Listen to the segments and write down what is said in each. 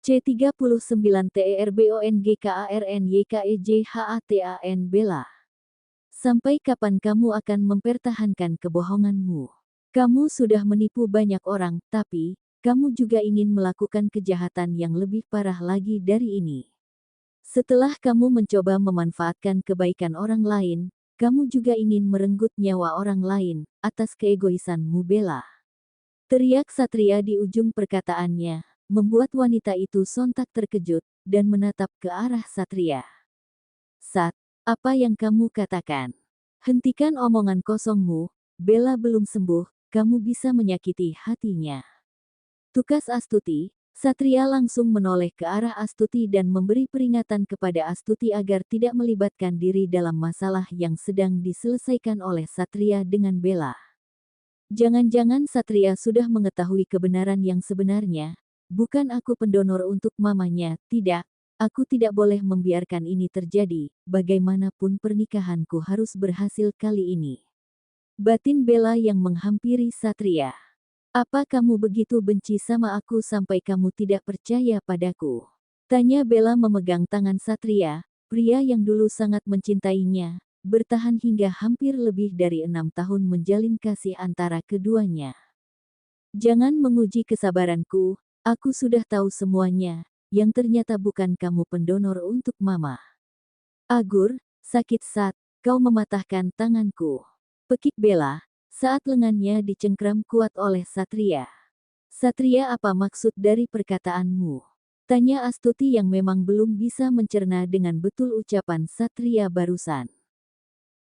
C39TERBONGKARNYKEJHATAN Bella. Sampai kapan kamu akan mempertahankan kebohonganmu? Kamu sudah menipu banyak orang, tapi kamu juga ingin melakukan kejahatan yang lebih parah lagi dari ini. Setelah kamu mencoba memanfaatkan kebaikan orang lain, kamu juga ingin merenggut nyawa orang lain atas keegoisanmu, Bella. Teriak Satria di ujung perkataannya, membuat wanita itu sontak terkejut dan menatap ke arah Satria. "Sat, apa yang kamu katakan? Hentikan omongan kosongmu, Bella belum sembuh, kamu bisa menyakiti hatinya." Tukas Astuti. Satria langsung menoleh ke arah Astuti dan memberi peringatan kepada Astuti agar tidak melibatkan diri dalam masalah yang sedang diselesaikan oleh Satria dengan Bella. Jangan-jangan Satria sudah mengetahui kebenaran yang sebenarnya. Bukan aku pendonor untuk mamanya, tidak. Aku tidak boleh membiarkan ini terjadi, bagaimanapun pernikahanku harus berhasil kali ini. Batin Bella yang menghampiri Satria. "Apa kamu begitu benci sama aku sampai kamu tidak percaya padaku?" Tanya Bella memegang tangan Satria, pria yang dulu sangat mencintainya, bertahan hingga hampir lebih dari 6 tahun menjalin kasih antara keduanya. "Jangan menguji kesabaranku, aku sudah tahu semuanya, yang ternyata bukan kamu pendonor untuk mama." "Agur, sakit Sat, kau mematahkan tanganku," pekik Bella, saat lengannya dicengkram kuat oleh Satria. "Satria, apa maksud dari perkataanmu?" Tanya Astuti yang memang belum bisa mencerna dengan betul ucapan Satria barusan.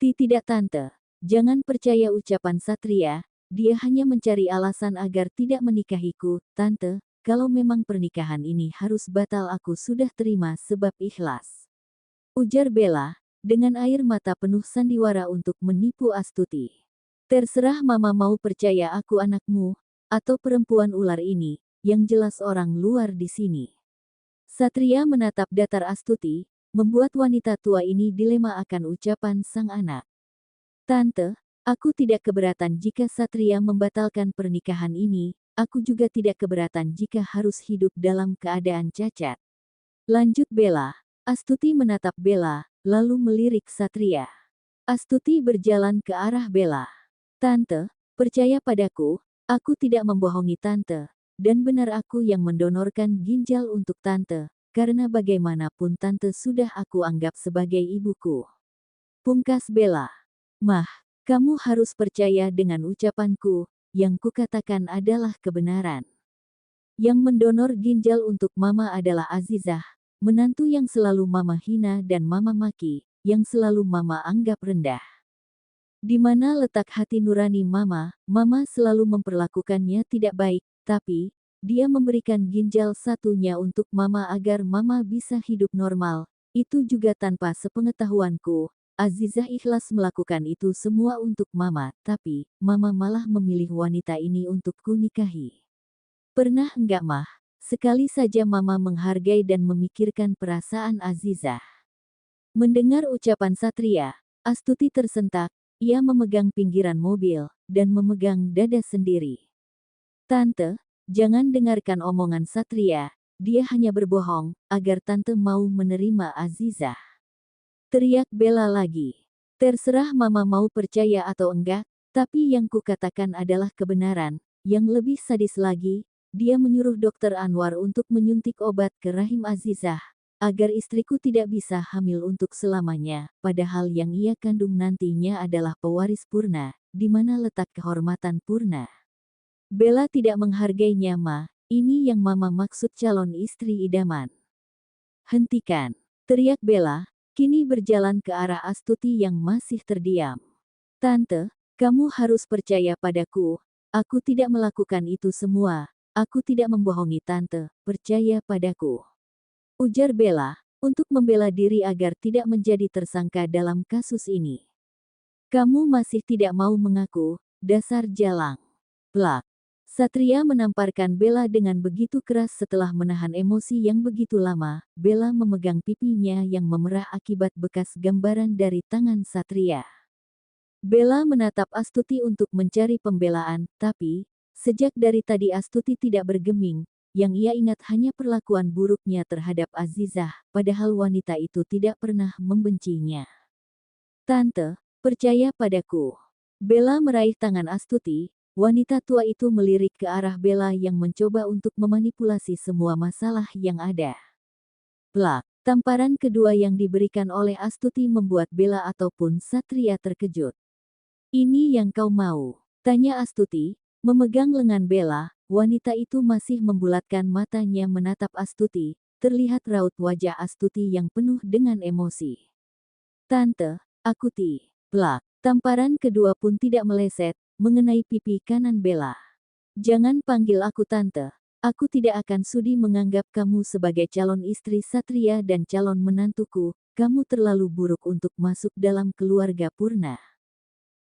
"Tidak tante, jangan percaya ucapan Satria, dia hanya mencari alasan agar tidak menikahiku, tante, kalau memang pernikahan ini harus batal aku sudah terima sebab ikhlas," ujar Bella, dengan air mata penuh sandiwara untuk menipu Astuti. "Terserah mama mau percaya aku anakmu, atau perempuan ular ini, yang jelas orang luar di sini." Satria menatap datar Astuti, membuat wanita tua ini dilema akan ucapan sang anak. "Tante, aku tidak keberatan jika Satria membatalkan pernikahan ini, aku juga tidak keberatan jika harus hidup dalam keadaan cacat," lanjut Bella. Astuti menatap Bella, lalu melirik Satria. Astuti berjalan ke arah Bella. "Tante, percaya padaku, aku tidak membohongi tante, dan benar aku yang mendonorkan ginjal untuk tante, karena bagaimanapun tante sudah aku anggap sebagai ibuku," pungkas Bella. "Mah, kamu harus percaya dengan ucapanku, yang kukatakan adalah kebenaran. Yang mendonor ginjal untuk mama adalah Azizah, menantu yang selalu mama hina dan mama maki, yang selalu mama anggap rendah. Di mana letak hati nurani mama, mama selalu memperlakukannya tidak baik, tapi dia memberikan ginjal satunya untuk mama agar mama bisa hidup normal, itu juga tanpa sepengetahuanku. Azizah ikhlas melakukan itu semua untuk mama, tapi mama malah memilih wanita ini untuk ku nikahi. Pernah enggak mah, sekali saja mama menghargai dan memikirkan perasaan Azizah?" Mendengar ucapan Satria, Astuti tersentak. Ia memegang pinggiran mobil, dan memegang dada sendiri. "Tante, jangan dengarkan omongan Satria, dia hanya berbohong, agar tante mau menerima Azizah," teriak Bella lagi. "Terserah mama mau percaya atau enggak, tapi yang kukatakan adalah kebenaran." Yang lebih sadis lagi, dia menyuruh Dokter Anwar untuk menyuntik obat ke rahim Azizah, agar istriku tidak bisa hamil untuk selamanya, padahal yang ia kandung nantinya adalah pewaris Purna, di mana letak kehormatan Purna. "Bella tidak menghargainya ma, ini yang mama maksud calon istri idaman." "Hentikan!" teriak Bella, kini berjalan ke arah Astuti yang masih terdiam. "Tante, kamu harus percaya padaku, aku tidak melakukan itu semua, aku tidak membohongi tante, percaya padaku," ujar Bella, untuk membela diri agar tidak menjadi tersangka dalam kasus ini. "Kamu masih tidak mau mengaku, dasar jalang." Plak. Satria menamparkan Bella dengan begitu keras setelah menahan emosi yang begitu lama. Bella memegang pipinya yang memerah akibat bekas gambaran dari tangan Satria. Bella menatap Astuti untuk mencari pembelaan, tapi sejak dari tadi Astuti tidak bergeming. yang ia ingat hanya perlakuan buruknya terhadap Azizah, padahal wanita itu tidak pernah membencinya. Tante, percaya padaku. Bella meraih tangan Astuti, wanita tua itu melirik ke arah Bella yang mencoba untuk memanipulasi semua masalah yang ada. Plak, tamparan kedua yang diberikan oleh Astuti membuat Bella ataupun Satria terkejut. Ini yang kau mau? Tanya Astuti, memegang lengan Bella. Wanita itu masih membulatkan matanya menatap Astuti, terlihat raut wajah Astuti yang penuh dengan emosi. Tante, aku plak. Tamparan kedua pun tidak meleset, mengenai pipi kanan Bella. Jangan panggil aku tante. Aku tidak akan sudi menganggap kamu sebagai calon istri Satria dan calon menantuku. Kamu terlalu buruk untuk masuk dalam keluarga Purna.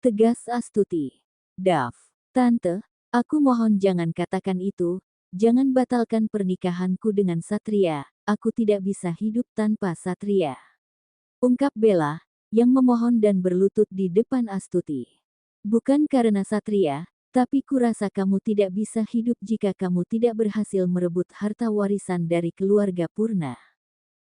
Tegas Astuti. Daf. Tante, aku mohon jangan katakan itu. Jangan batalkan pernikahanku dengan Satria. Aku tidak bisa hidup tanpa Satria. Ungkap Bella, yang memohon dan berlutut di depan Astuti. Bukan karena Satria, tapi kurasa kamu tidak bisa hidup jika kamu tidak berhasil merebut harta warisan dari keluarga Purna.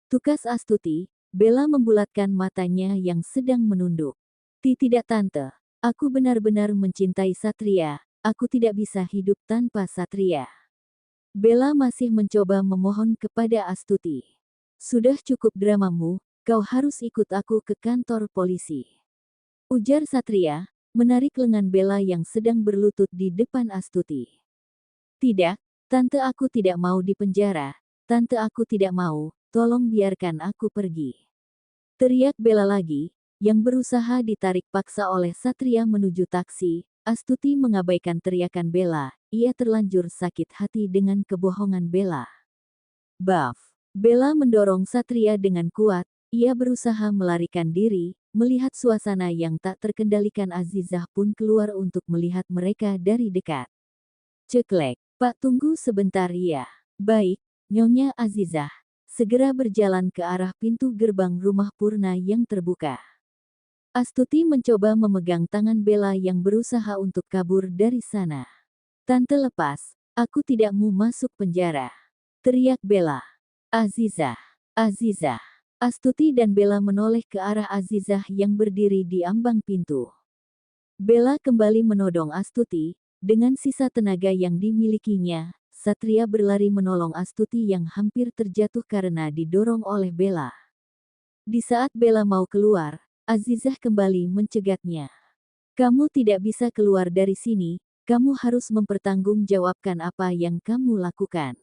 Tukas Astuti, Bella membulatkan matanya yang sedang menunduk. Tidak tante, aku benar-benar mencintai Satria, aku tidak bisa hidup tanpa Satria. Bella masih mencoba memohon kepada Astuti. Sudah cukup dramamu, kau harus ikut aku ke kantor polisi. Ujar Satria, menarik lengan Bella yang sedang berlutut di depan Astuti. Tidak, tante aku tidak mau dipenjara, tante aku tidak mau, tolong biarkan aku pergi. Teriak Bella lagi, yang berusaha ditarik paksa oleh Satria menuju taksi. Astuti mengabaikan teriakan Bella, ia terlanjur sakit hati dengan kebohongan Bella. Baf. Bella mendorong Satria dengan kuat, ia berusaha melarikan diri, melihat suasana yang tak terkendalikan. Azizah pun keluar untuk melihat mereka dari dekat. Ceklek, Pak tunggu sebentar ya. Baik, Nyonya Azizah. Segera berjalan ke arah pintu gerbang rumah Purna yang terbuka. Astuti mencoba memegang tangan Bella yang berusaha untuk kabur dari sana. Tante lepas, aku tidak mau masuk penjara. Teriak Bella. Azizah, Azizah. Astuti dan Bella menoleh ke arah Azizah yang berdiri di ambang pintu. Bella kembali menodong Astuti, dengan sisa tenaga yang dimilikinya. Satria berlari menolong Astuti yang hampir terjatuh karena didorong oleh Bella. Di saat Bella mau keluar, Azizah kembali mencegatnya. Kamu tidak bisa keluar dari sini, kamu harus mempertanggungjawabkan apa yang kamu lakukan.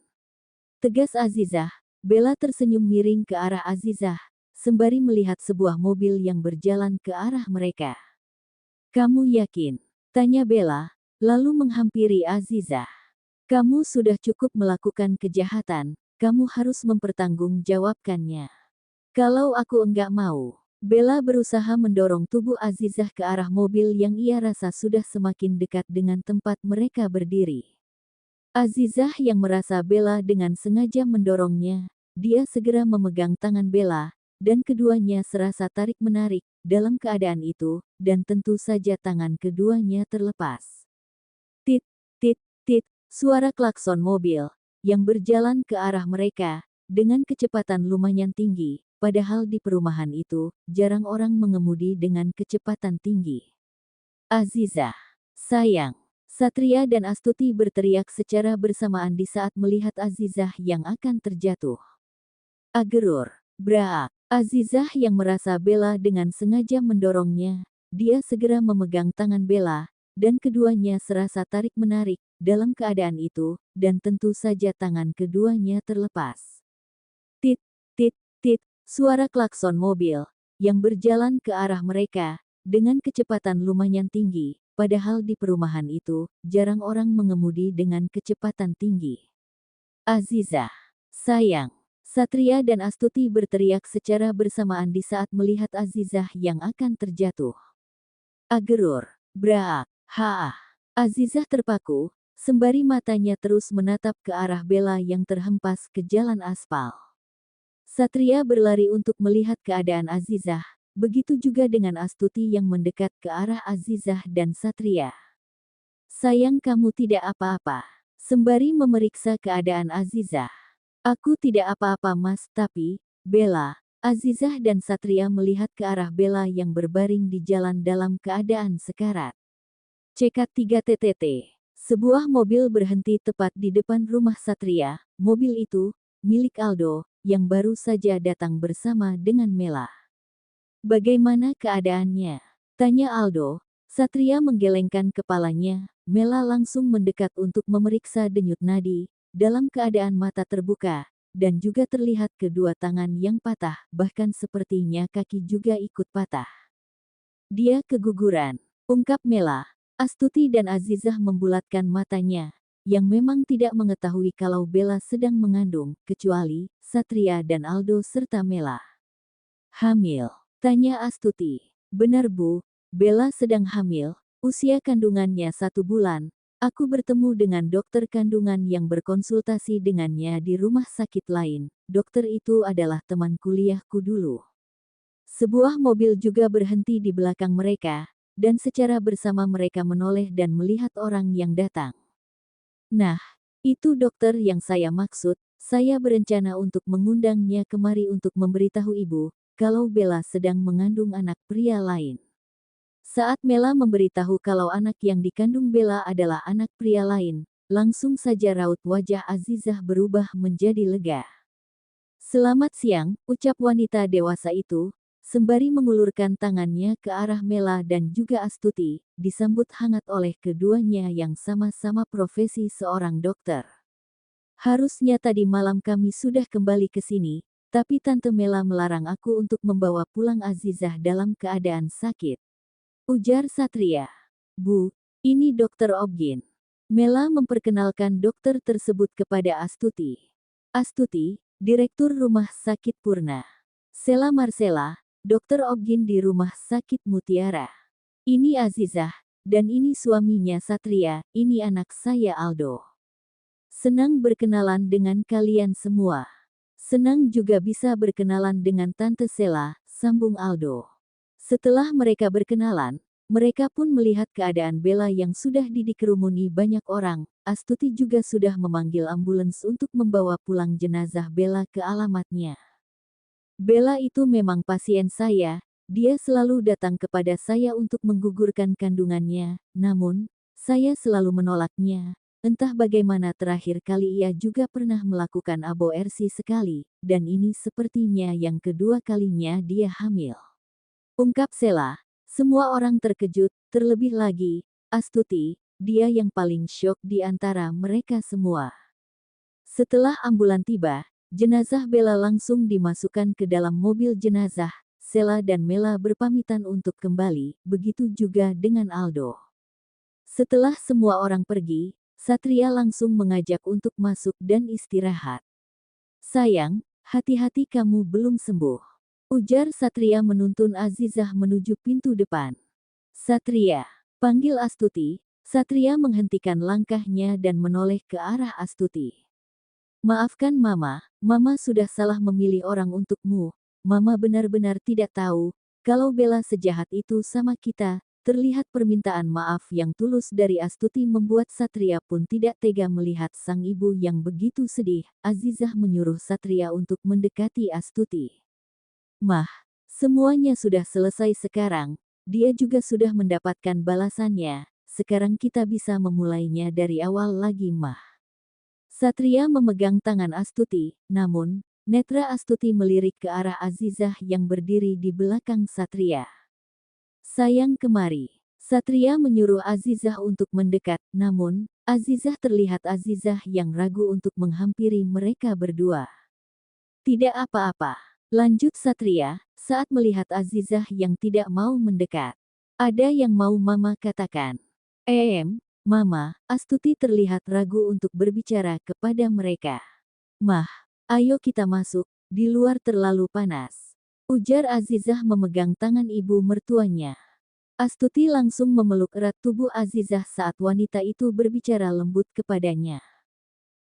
Tegas Azizah, Bella tersenyum miring ke arah Azizah, sembari melihat sebuah mobil yang berjalan ke arah mereka. Kamu yakin? Tanya Bella, lalu menghampiri Azizah. Kamu sudah cukup melakukan kejahatan, kamu harus mempertanggungjawabkannya. Kalau aku enggak mau. Bella berusaha mendorong tubuh Azizah ke arah mobil yang ia rasa sudah semakin dekat dengan tempat mereka berdiri. Azizah yang merasa Bella dengan sengaja mendorongnya, dia segera memegang tangan Bella, dan keduanya serasa tarik-menarik, dalam keadaan itu, dan tentu saja tangan keduanya terlepas. Tit, tit, tit, suara klakson mobil, yang berjalan ke arah mereka, dengan kecepatan lumayan tinggi. Padahal di perumahan itu, jarang orang mengemudi dengan kecepatan tinggi. Azizah, sayang. Satria dan Astuti berteriak secara bersamaan di saat melihat Azizah yang akan terjatuh. Agerur, braak. Azizah yang merasa Bella dengan sengaja mendorongnya, dia segera memegang tangan Bella, dan keduanya serasa tarik-menarik, dalam keadaan itu, dan tentu saja tangan keduanya terlepas. Tit, tit, tit. Suara klakson mobil, yang berjalan ke arah mereka, dengan kecepatan lumayan tinggi, padahal di perumahan itu, jarang orang mengemudi dengan kecepatan tinggi. Azizah, sayang. Satria dan Astuti berteriak secara bersamaan di saat melihat Azizah yang akan terjatuh. Agerur, braak, haah. Azizah terpaku, sembari matanya terus menatap ke arah Bella yang terhempas ke jalan aspal. Satria berlari untuk melihat keadaan Azizah, begitu juga dengan Astuti yang mendekat ke arah Azizah dan Satria. Sayang kamu tidak apa-apa. sembari memeriksa keadaan Azizah. Aku tidak apa-apa Mas, tapi, Bella, Azizah dan Satria melihat ke arah Bella yang berbaring di jalan dalam keadaan sekarat. Cekat 3 TTT. Sebuah mobil berhenti tepat di depan rumah Satria. Mobil itu, milik Aldo, yang baru saja datang bersama dengan Mela. Bagaimana keadaannya? Tanya Aldo. Satria menggelengkan kepalanya. Mela langsung mendekat untuk memeriksa denyut nadi, dalam keadaan mata terbuka, dan juga terlihat kedua tangan yang patah, bahkan sepertinya kaki juga ikut patah. Dia keguguran, ungkap Mela. Astuti dan Azizah membulatkan matanya, yang memang tidak mengetahui kalau Bella sedang mengandung, kecuali Satria dan Aldo serta Mela. Hamil? Tanya Astuti. Benar Bu, Bella sedang hamil, usia kandungannya 1 bulan. Aku bertemu dengan dokter kandungan yang berkonsultasi dengannya di rumah sakit lain. Dokter itu adalah teman kuliahku dulu. Sebuah mobil juga berhenti di belakang mereka, dan secara bersama mereka menoleh dan melihat orang yang datang. Nah, itu dokter yang saya maksud. Saya berencana untuk mengundangnya kemari untuk memberitahu ibu, kalau Bella sedang mengandung anak pria lain. Saat Mela memberitahu kalau anak yang dikandung Bella adalah anak pria lain, langsung saja raut wajah Azizah berubah menjadi lega. Selamat siang, ucap wanita dewasa itu, sembari mengulurkan tangannya ke arah Mela dan juga Astuti, disambut hangat oleh keduanya yang sama-sama profesi seorang dokter. Harusnya tadi malam kami sudah kembali ke sini, tapi Tante Mela melarang aku untuk membawa pulang Azizah dalam keadaan sakit. Ujar Satria. Bu, ini Dokter Obgin. Mela memperkenalkan dokter tersebut kepada Astuti. Astuti, Direktur Rumah Sakit Purna. Sela Marcella, Dokter Obgin di Rumah Sakit Mutiara. Ini Azizah, dan ini suaminya Satria, ini anak saya Aldo. Senang berkenalan dengan kalian semua. Senang juga bisa berkenalan dengan Tante Sela, sambung Aldo. Setelah mereka berkenalan, mereka pun melihat keadaan Bella yang sudah dikerumuni banyak orang. Astuti juga sudah memanggil ambulans untuk membawa pulang jenazah Bella ke alamatnya. Bella itu memang pasien saya, dia selalu datang kepada saya untuk menggugurkan kandungannya, namun, saya selalu menolaknya. Entah bagaimana terakhir kali ia juga pernah melakukan aborsi sekali, dan ini sepertinya yang kedua kalinya dia hamil. Ungkap Sela. Semua orang terkejut, terlebih lagi, Astuti, dia yang paling syok di antara mereka semua. Setelah ambulan tiba, jenazah Bella langsung dimasukkan ke dalam mobil jenazah. Sela dan Mela berpamitan untuk kembali, begitu juga dengan Aldo. Setelah semua orang pergi, Satria langsung mengajak untuk masuk dan istirahat. Sayang, hati-hati kamu belum sembuh. Ujar Satria menuntun Azizah menuju pintu depan. Satria, panggil Astuti. Satria menghentikan langkahnya dan menoleh ke arah Astuti. Maafkan Mama, Mama sudah salah memilih orang untukmu. Mama benar-benar tidak tahu, kalau Bella sejahat itu sama kita. Terlihat permintaan maaf yang tulus dari Astuti membuat Satria pun tidak tega melihat sang ibu yang begitu sedih. Azizah menyuruh Satria untuk mendekati Astuti. Mah, semuanya sudah selesai sekarang, dia juga sudah mendapatkan balasannya, sekarang kita bisa memulainya dari awal lagi Mah. Satria memegang tangan Astuti, namun, netra Astuti melirik ke arah Azizah yang berdiri di belakang Satria. Sayang kemari. Satria menyuruh Azizah untuk mendekat, namun, Azizah yang ragu untuk menghampiri mereka berdua. Tidak apa-apa. Lanjut Satria, saat melihat Azizah yang tidak mau mendekat. Ada yang mau Mama katakan. Mama, Astuti terlihat ragu untuk berbicara kepada mereka. Mah, ayo kita masuk, di luar terlalu panas. Ujar Azizah memegang tangan ibu mertuanya. Astuti langsung memeluk erat tubuh Azizah saat wanita itu berbicara lembut kepadanya.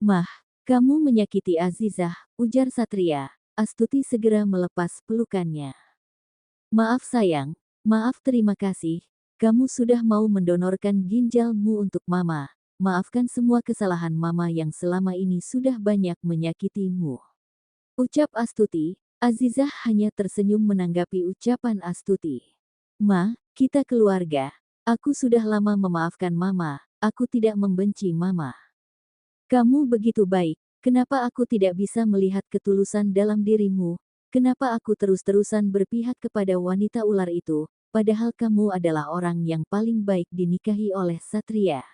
Mah, kamu menyakiti Azizah, ujar Satria. Astuti segera melepas pelukannya. Maaf sayang, maaf terima kasih, kamu sudah mau mendonorkan ginjalmu untuk Mama. maafkan semua kesalahan Mama yang selama ini sudah banyak menyakitimu. Ucap Astuti. Azizah hanya tersenyum menanggapi ucapan Astuti. Ma, kita keluarga. Aku sudah lama memaafkan Mama, aku tidak membenci Mama. Kamu begitu baik, kenapa aku tidak bisa melihat ketulusan dalam dirimu? Kenapa aku terus-terusan berpihak kepada wanita ular itu, padahal kamu adalah orang yang paling baik dinikahi oleh Satria?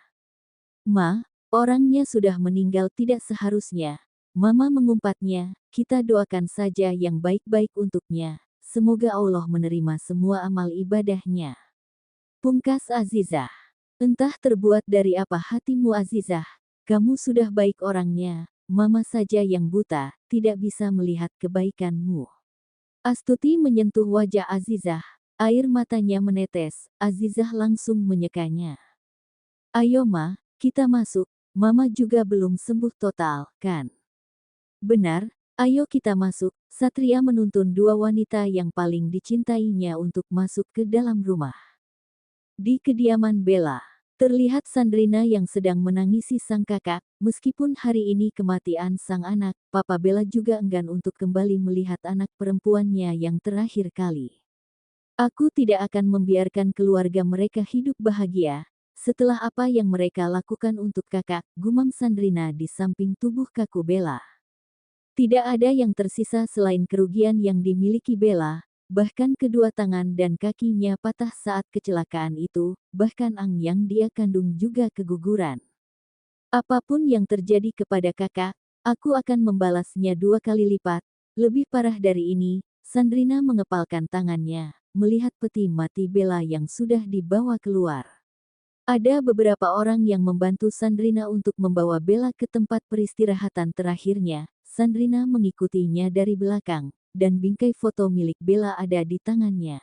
Ma, orangnya sudah meninggal tidak seharusnya. Mama mengumpatnya, kita doakan saja yang baik-baik untuknya. Semoga Allah menerima semua amal ibadahnya. Pungkas Azizah. Entah terbuat dari apa hatimu Azizah, kamu sudah baik orangnya, Mama saja yang buta, tidak bisa melihat kebaikanmu. Astuti menyentuh wajah Azizah, air matanya menetes, Azizah langsung menyekanya. Ayo Ma, kita masuk, Mama juga belum sembuh total, kan? Benar, ayo kita masuk. Satria menuntun dua wanita yang paling dicintainya untuk masuk ke dalam rumah. Di kediaman Bella, terlihat Sandrina yang sedang menangisi sang kakak. Meskipun hari ini kematian sang anak, Papa Bella juga enggan untuk kembali melihat anak perempuannya yang terakhir kali. Aku tidak akan membiarkan keluarga mereka hidup bahagia. Setelah apa yang mereka lakukan untuk kakak, gumam Sandrina di samping tubuh kaku Bella. Tidak ada yang tersisa selain kerugian yang dimiliki Bella, bahkan kedua tangan dan kakinya patah saat kecelakaan itu, bahkan Ang yang dia kandung juga keguguran. Apapun yang terjadi kepada kakak, aku akan membalasnya 2 kali lipat. Lebih parah dari ini, Sandrina mengepalkan tangannya, melihat peti mati Bella yang sudah dibawa keluar. Ada beberapa orang yang membantu Sandrina untuk membawa Bella ke tempat peristirahatan terakhirnya. Sandrina mengikutinya dari belakang, dan bingkai foto milik Bella ada di tangannya.